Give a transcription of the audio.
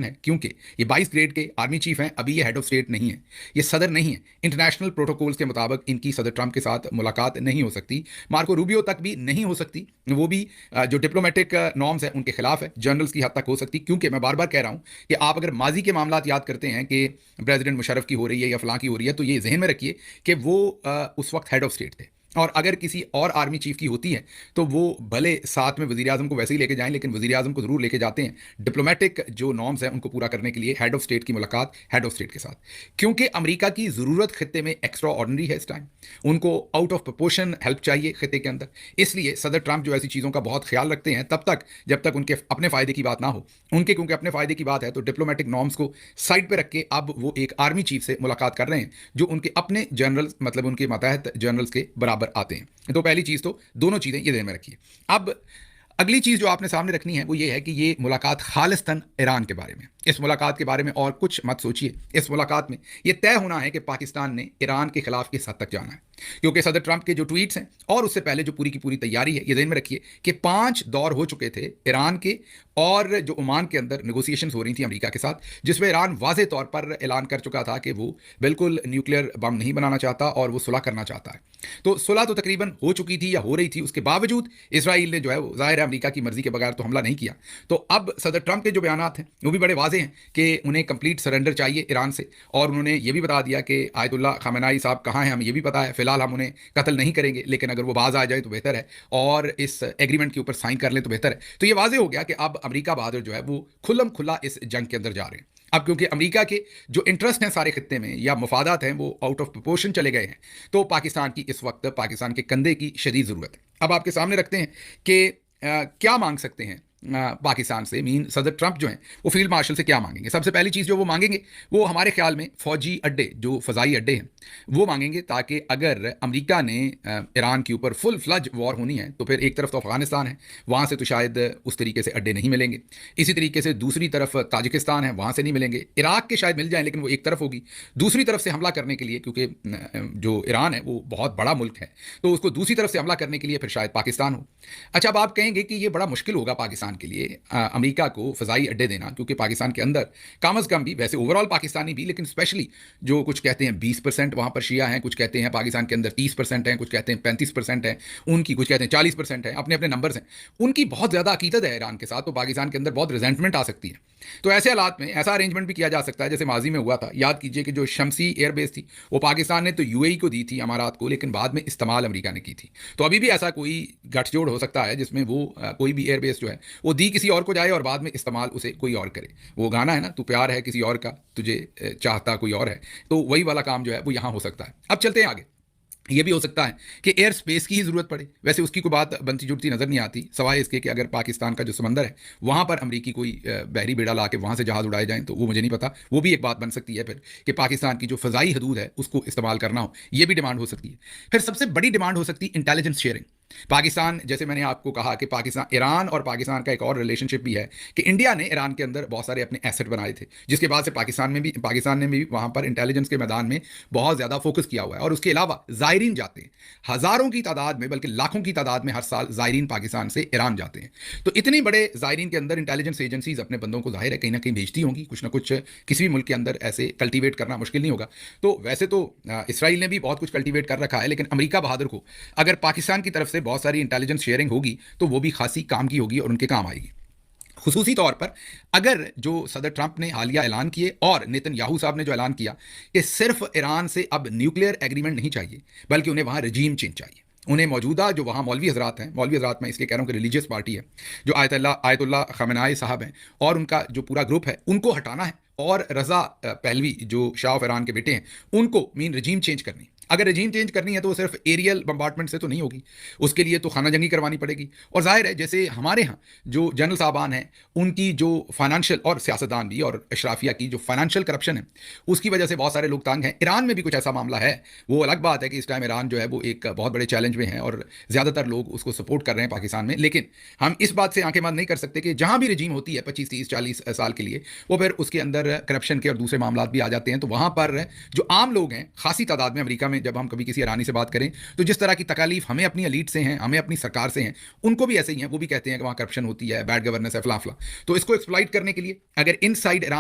है क्योंकि ये 22 ग्रेड के आर्मी चीफ हैं, अभी ये हेड ऑफ स्टेट नहीं है, ये सदर नहीं है। इंटरनेशनल प्रोटोकॉल्स के मुताबिक इनकी सदर ट्रंप के साथ मुलाकात नहीं हो सकती, मार्को रूबियो तक भी नहीं हो सकती, वो भी जो डिप्लोमेटिक नॉर्म्स हैं उनके खिलाफ है। जनरल्स की हद तक हो सकती, क्योंकि मैं बार बार कह रहा हूं कि आप अगर माजी के मामलात याद करते हैं कि प्रेसिडेंट मुशर्रफ की हो रही है या फलां की हो रही है, तो ये जहन में रखिए कि वो उस वक्त हेड ऑफ स्टेट थे, और अगर किसी और आर्मी चीफ की होती है तो वो भले साथ में वजीर आजम को वैसे ही लेके जाएं, लेकिन वजीर आजम को जरूर लेके जाते हैं डिप्लोमेटिक जो नॉर्म्स हैं उनको पूरा करने के लिए हेड ऑफ स्टेट की मुलाकात हेड ऑफ स्टेट के साथ। क्योंकि अमेरिका की ज़रूरत खत्ते में एक्स्ट्रा ऑर्डनरी है इस टाइम, उनको आउट ऑफ प्रपोर्शन हेल्प चाहिए खत्ते के अंदर, इसलिए सदर ट्रंप जो ऐसी चीज़ों का बहुत ख्याल रखते हैं तब तक जब तक उनके अपने फ़ायदे की बात ना हो। उनके क्योंकि अपने फ़ायदे की बात है तो डिप्लोमेटिक नॉर्म्स को साइड पर रख के अब वो एक आर्मी चीफ से मुलाकात कर रहे हैं जो उनके अपने जनरल्स मतलब उनके मातहत जनरल्स के बराबर आते हैं। तो पहली चीज़ तो दोनों चीज़ें ये ध्यान में रखिए। अब अगली चीज़ जो आपने सामने रखनी है वो ये है कि ये मुलाकात खालिस्तान ईरान के बारे में, इस मुलाकात के बारे में और कुछ मत सोचिए। इस मुलाकात में ये तय होना है कि पाकिस्तान ने ईरान के खिलाफ किस हद तक जाना है, क्योंकि सदर ट्रंप के जो ट्वीट्स हैं और उससे पहले जो पूरी की पूरी तैयारी है, ये ध्यान में रखिए कि 5 दौर हो चुके थे ईरान के, और जो ओमान के अंदर नेगोशिएशंस हो रही थी अमेरिका के साथ, जिसमें ईरान वाज़े तौर पर ऐलान कर चुका था कि वो बिल्कुल न्यूक्लियर बम नहीं बनाना चाहता और वो सुलह करना चाहता है। तो सुलह तो तकरीबन हो चुकी थी या हो रही थी, उसके बावजूद इसराइल ने जो है वो जाहिर है अमेरिका की मर्जी के बगैर तो हमला नहीं किया। तो अब सदर ट्रंप के जो बयानात हैं वो भी बड़े वाजे हैं कि उन्हें कंप्लीट सरेंडर चाहिए ईरान से, और उन्होंने ये भी बता दिया कि आयतुल्ला खामेनेई साहब कहाँ हैं हमें ये भी पता है, फिलहाल हम उन्हें कत्ल नहीं करेंगे, लेकिन अगर वो बाज आ जाए तो बेहतर है और इस एग्रीमेंट के ऊपर साइन कर लें तो बेहतर है। तो ये वाजे हो गया कि अब अमेरिका बहादुर जो है वो खुल्लम खुल्ला इस जंग के अंदर जा रहे हैं। अब क्योंकि अमेरिका के जो इंटरेस्ट हैं सारे खत्ते में या मफादात हैं वो आउट ऑफ प्रोपोर्शन चले गए हैं, तो पाकिस्तान की इस वक्त पाकिस्तान के कंधे की शदीद ज़रूरत है। अब आपके सामने रखते हैं कि क्या मांग सकते हैं पाकिस्तान से, मीन सदर ट्रंप जो हैं वो फील्ड मार्शल से क्या मांगेंगे। सबसे पहली चीज़ जो वो मांगेंगे वो हमारे ख्याल में फ़ौजी अड्डे, जो फ़ज़ाई अड्डे हैं वो मांगेंगे, ताकि अगर अमेरिका ने ईरान के ऊपर फुल फ्लज वॉर होनी है तो फिर एक तरफ तो अफ़गानिस्तान है, वहाँ से तो शायद उस तरीके से अड्डे नहीं मिलेंगे, इसी तरीके से दूसरी तरफ ताजिकिस्तान है, वहाँ से नहीं मिलेंगे, इराक के शायद मिल जाए लेकिन वो एक तरफ होगी, दूसरी तरफ से हमला करने के लिए, क्योंकि जो ईरान है वो बहुत बड़ा मुल्क है तो उसको दूसरी तरफ से हमला करने के लिए फिर शायद पाकिस्तान हो। अच्छा, अब आप कहेंगे कि ये बड़ा मुश्किल होगा पाकिस्तान के लिए अमेरिका को फ़ज़ाई अड्डे देना, क्योंकि पाकिस्तान के अंदर कम अज़ कम भी, वैसे ओवरऑल पाकिस्तानी भी, लेकिन स्पेशली जो कुछ कहते हैं 20% वहाँ पर शिया हैं, कुछ कहते हैं पाकिस्तान के अंदर 30% हैं, कुछ कहते हैं 35% हैं उनकी, कुछ कहते हैं 40% हैं, अपने अपने नंबर्स हैं, उनकी बहुत ज़्यादा अकीदत है ईरान के साथ, तो पाकिस्तान के अंदर बहुत रिजेंटमेंट आ सकती है। तो ऐसे हालात में ऐसा अरेंजमेंट भी किया जा सकता है जैसे माजी में हुआ था। याद कीजिए कि जो शमसी एयरबेस थी वो पाकिस्तान ने तो यूएई को दी थी, अमारात को, लेकिन बाद में इस्तेमाल अमेरिका ने की थी। तो अभी भी ऐसा कोई गठजोड़ हो सकता है जिसमें वो कोई भी एयरबेस जो है वो दी किसी और को जाए और बाद में इस्तेमाल उसे कोई और करे। वो गाना है ना, तू प्यार है किसी और का, तुझे चाहता कोई और है, तो वही वाला काम जो है वो यहाँ हो सकता है। अब चलते हैं आगे। ये भी हो सकता है कि एयर स्पेस की ही ज़रूरत पड़े, वैसे उसकी कोई बात बनती जुड़ती नज़र नहीं आती, सवाए इसके कि अगर पाकिस्तान का जो समंदर है वहाँ पर अमरीकी कोई बहरी बेड़ा ला के वहाँ से जहाज़ उड़ाए जाएं तो वो मुझे नहीं पता, वो भी एक बात बन सकती है फिर कि पाकिस्तान की जो फ़ज़ाई हदूद है उसको इस्तेमाल करना हो, ये भी डिमांड हो सकती है। फिर सबसे बड़ी डिमांड हो सकती है इंटेलिजेंस शेयरिंग। पाकिस्तान, जैसे मैंने आपको कहा कि पाकिस्तान, ईरान और पाकिस्तान का एक और रिलेशनशिप भी है कि इंडिया ने ईरान के अंदर बहुत सारे अपने एसेट बनाए थे, जिसके बाद से पाकिस्तान ने भी वहाँ पर इंटेलिजेंस के मैदान में बहुत ज़्यादा फोकस किया हुआ है। और उसके अलावा ज़ायरीन जाते हैं हज़ारों की तादाद में, बल्कि लाखों की तादाद में हर साल ज़ायरीन पाकिस्तान से ईरान जाते हैं। तो इतने बड़े ज़ायरीन के अंदर इंटेलिजेंस एजेंसीज अपने बंदों को ज़ाहिर है कहीं ना कहीं भेजती होंगी, कुछ ना कुछ किसी भी मुल्क के अंदर ऐसे कल्टीवेट करना मुश्किल नहीं होगा। तो वैसे तो इसराइल ने भी बहुत कुछ कल्टीवेट कर रखा है, लेकिन अमेरिका बहादुर को अगर पाकिस्तान की तरफ से बहुत सारी इंटेलिजेंस शेयरिंग होगी तो वो भी खासी काम की होगी और उनके काम आएगी। खुसूसी तौर पर अगर जो सदर ट्रंप ने हालिया ऐलान किए और नेतन्याहू साहब ने जो ऐलान किया कि सिर्फ ईरान से अब न्यूक्लियर एग्रीमेंट नहीं चाहिए बल्कि उन्हें वहाँ रजीम चेंज चाहिए, उन्हें मौजूदा जो वहाँ मौलवी हजरात हैं, मौलवी हजरात में इसलिए कह रहा हूँ कि रिलीजियस पार्टी है, जो आयतुल्ला खामेनेई साहब हैं और उनका जो पूरा ग्रुप है, उनको हटाना है, और रज़ा पहलवी जो शाह ऑफ ईरान के बेटे हैं उनको मीन रजीम चेंज करनी। अगर रजीम चेंज करनी है तो वो सिर्फ एरियल बम्बार्टमेंट से तो नहीं होगी, उसके लिए तो खाना जंगी करवानी पड़ेगी। और जाहिर है जैसे हमारे यहाँ जो जनरल साहबान हैं उनकी जो फाइनेंशियल, और सियासतदान भी, और अशराफिया की जो फाइनेंशियल करप्शन है उसकी वजह से बहुत सारे लोग तंग हैं। ईरान में भी कुछ ऐसा मामला है, वो अलग बात है कि इस टाइम ईरान जो है वो एक बहुत बड़े चैलेंज में है और ज़्यादातर लोग उसको सपोर्ट कर रहे हैं पाकिस्तान में। लेकिन हम इस बात से आंखें बंद नहीं कर सकते कि जहाँ भी रजीम होती है 25, 30, 40 साल के लिए, वो फिर उसके अंदर करप्शन के और दूसरे मामला भी आ जाते हैं। तो वहाँ पर जो आम लोग हैं खासी तादाद में अमेरिका में, जब हम कभी किसी ईरानी से बात करें तो जिस तरह की तकालीफ हमें अपनी एलीट से हैं, हमें अपनी सरकार से हैं, उनको भी ऐसे ही हैं, वो भी कहते हैं कि वहाँ करप्शन होती है, बैड गवर्नेंस है, फला फला। तो इसको एक्सप्लॉइट करने के लिए अगर इनसाइड ईरान